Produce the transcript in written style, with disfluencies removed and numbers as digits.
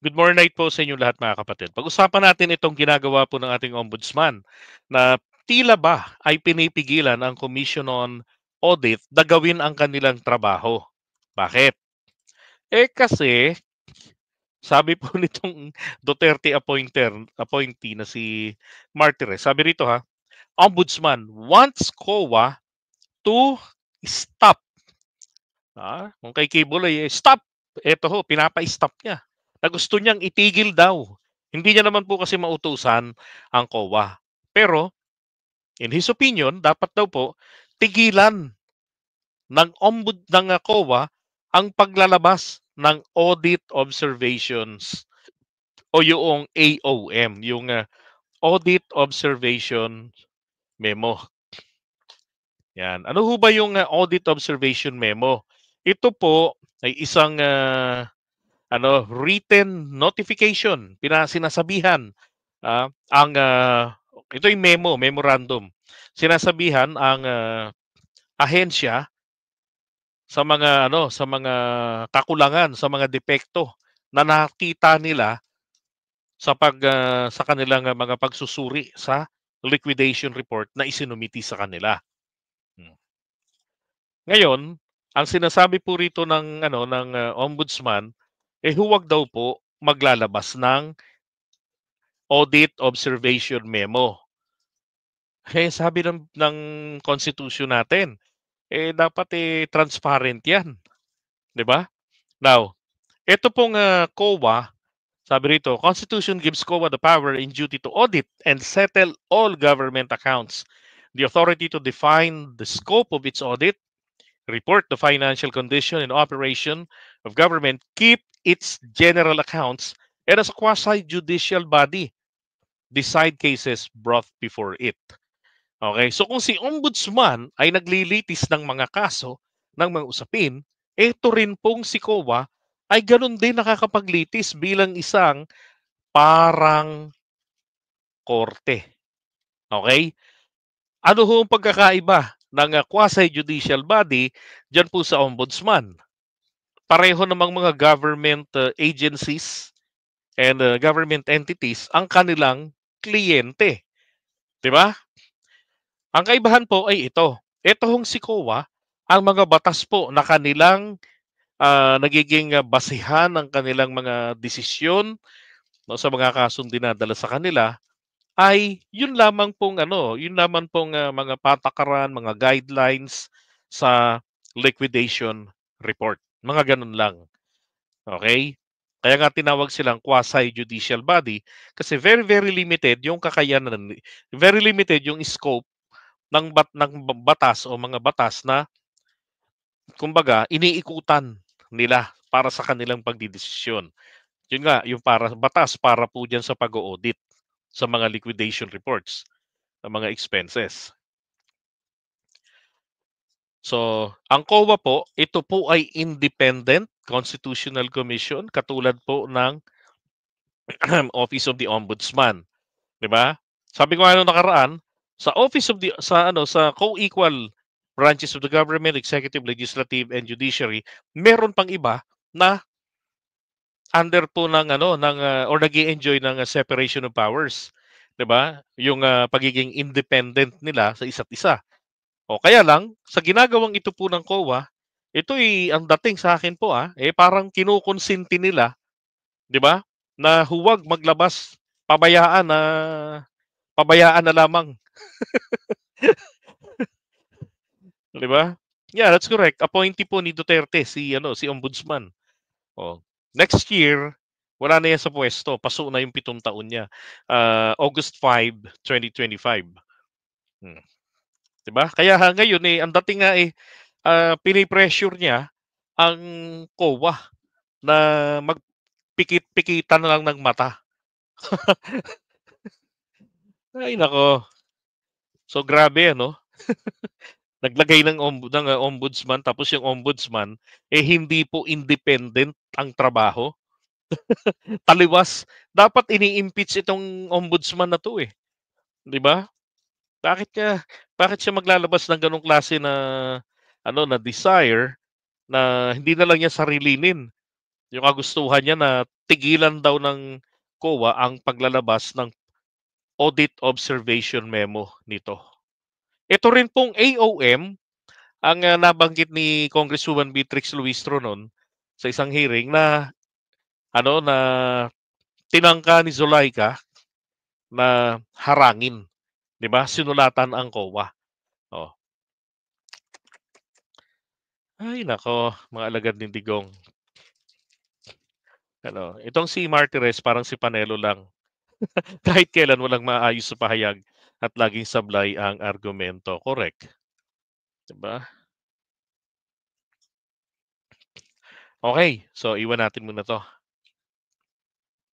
Good morning night po sa inyong lahat mga kapatid. Pag-usapan natin itong ginagawa po ng ating ombudsman na tila ba ay pinipigilan ang Commission on Audit na gawin ang kanilang trabaho. Bakit? Kasi sabi po nitong Duterte appointee na si Martires, sabi rito Ombudsman wants COA to stop. Kung kay Kibuloy, stop! Ito pinapa-stop niya. Na gusto niyang itigil daw. Hindi niya naman po kasi mautusan ang COA. Pero, in his opinion, dapat daw po tigilan ng COA ang paglalabas ng audit observations o yung AOM, yung Audit Observation Memo. Yan. Ano ho ba yung Audit Observation Memo? Ito po ay isang written notification, sinasabihan ang ito yung memorandum. Sinasabihan ang ahensya sa mga kakulangan, sa mga depekto na nakita nila sa kanilang mga pagsusuri sa liquidation report na isinumiti sa kanila. Ngayon, ang sinasabi po rito ng ombudsman huwag daw po maglalabas ng audit observation memo. Sabi ng constitution natin, dapat transparent 'yan, 'di ba? Now, ito pong COA, sabi rito, Constitution gives COA the power and duty to audit and settle all government accounts, the authority to define the scope of its audit, report the financial condition and operation of government, keep its general accounts, and as a quasi-judicial body, decide cases brought before it. Okay, so kung si ombudsman ay naglilitis ng mga kaso, ng mga usapin, ito rin pong si COA ay ganun din nakakapaglitis bilang isang parang korte. Okay? Ano ho ang pagkakaiba ng quasi-judicial body dyan po sa ombudsman? Pareho namang mga government agencies and government entities ang kanilang kliyente. 'Di ba? Ang kaibahan po ay ito. Ito hong si COA, ang mga batas po na kanilang nagiging basihan ng kanilang mga desisyon no, sa mga kasong dinadala sa kanila ay yun lamang pong mga patakaran, mga guidelines sa liquidation report. Mga ganun lang. Okay? Kaya nga tinawag silang quasi-judicial body kasi very very limited yung kakayanan, very limited yung scope ng batas o mga batas na kumbaga iniikutan nila para sa kanilang pagdidesisyon. Yun nga, yung batas para po diyan sa pag-audit sa mga liquidation reports ng mga expenses. So, ang COA po, ito po ay independent constitutional commission katulad po ng Office of the Ombudsman, 'di ba? Sabi ko nga nung nakaraan, sa Office of the sa co-equal branches of the government, executive, legislative, and judiciary, meron pang iba na under po or nag-e-enjoy ng separation of powers, 'di ba? Yung pagiging independent nila sa isa't isa. O kaya lang sa ginagawang ito po ng COA, ito ang dating sa akin po parang kinukonsinti nila, 'di ba? Na huwag maglabas, pabayaan na pabayaan na lamang, 'di ba? Yeah, that's correct. Appointee po ni Duterte si Ombudsman. Oh. Next year, wala na yan sa pwesto. Paso na yung 7 taon niya. August 5, 2025. 'Di ba? Kaya ngayon ang dating nga pinipressure niya ang COA na magpikit-pikitan na lang ng mata. Ay nako. So grabe ano. Naglagay ng ombudsman tapos yung ombudsman hindi po independent ang trabaho. Taliwas. Dapat ini-impeach itong ombudsman na 'to 'di ba? Bakit niya bakit siya maglalabas ng ganong klase na na desire na hindi na lang niya sarilinin, Yung kagustuhan niya na tigilan daw ng COA ang paglalabas ng audit observation memo nito. Ito rin pong AOM ang nabanggit ni Congresswoman Beatrix Luistro noon sa isang hearing na na tinangka ni Zulaika na harangin, 'di ba? Sinulatan ang COA. Oh. Ay nako, mga alagad ni Digong. Itong si Martires parang si Panelo lang. Kahit kailan walang maayos sa pahayag at laging sablay ang argumento. Correct, 'di ba? Okay, so iwan natin muna 'to.